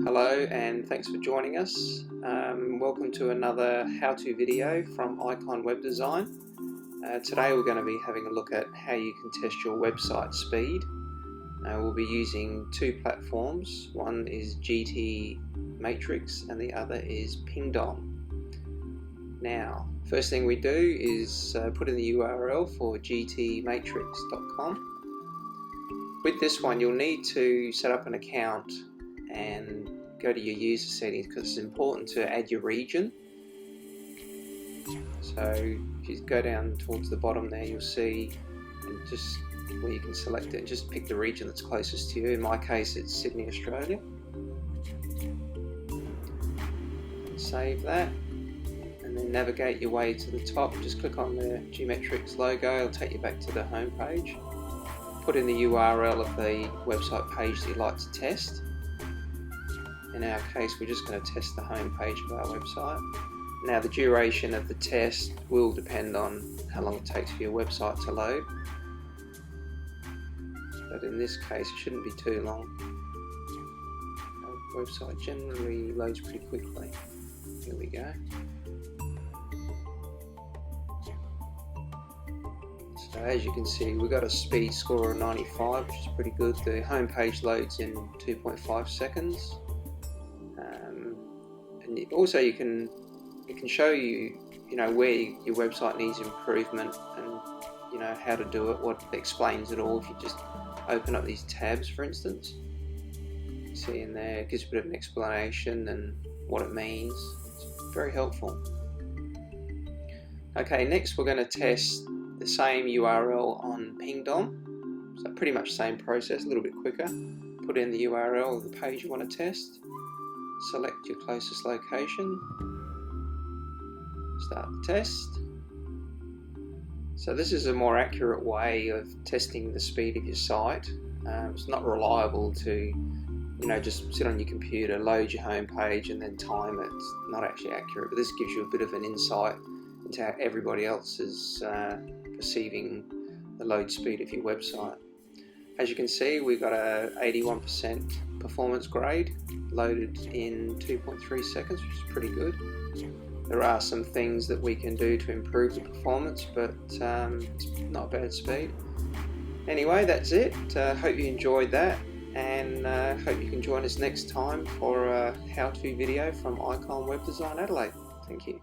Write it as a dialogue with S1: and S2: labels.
S1: Hello and thanks for joining us. Welcome to another how-to video from Icon Web Design. Today we're going to be having a look at how you can test your website speed. We'll be using two platforms. One is GT Matrix and the other is Pingdom. Now, first thing we do is put in the URL for gtmatrix.com. With this one you'll need to set up an account and go to your user settings because it's important to add your region. So if you go down towards the bottom there, you'll see and just where you can select it and just pick the region that's closest to you. In my case it's Sydney, Australia. And save that and then navigate your way to the top. Just click on the GTMatrix logo, it'll take you back to the home page. Put in the URL of the website page that you'd like to test. In our case, we're just going to test the home page of our website. Now, the duration of the test will depend on how long it takes for your website to load. But in this case, it shouldn't be too long. Our website generally loads pretty quickly. Here we go. So as you can see, we've got a speed score of 95, which is pretty good. The home page loads in 2.5 seconds. And also it can show you, where your website needs improvement and how to do it. What explains it all if you just open up these tabs, for instance. You see in there, it gives you a bit of an explanation and what it means. It's very helpful. Okay, next we're going to test the same URL on Pingdom. So pretty much same process, a little bit quicker. Put in the URL of the page you want to test. Select your closest location. Start the test. So this is a more accurate way of testing the speed of your site. It's not reliable to just sit on your computer, load your home page and then time it. It's not actually accurate, but this gives you a bit of an insight into how everybody else is perceiving the load speed of your website. As you can see, we've got a 81% performance grade loaded in 2.3 seconds, which is pretty good. There are some things that we can do to improve the performance, but it's not bad speed. Anyway, that's it. Hope you enjoyed that, and hope you can join us next time for a how-to video from Icon Web Design Adelaide. Thank you.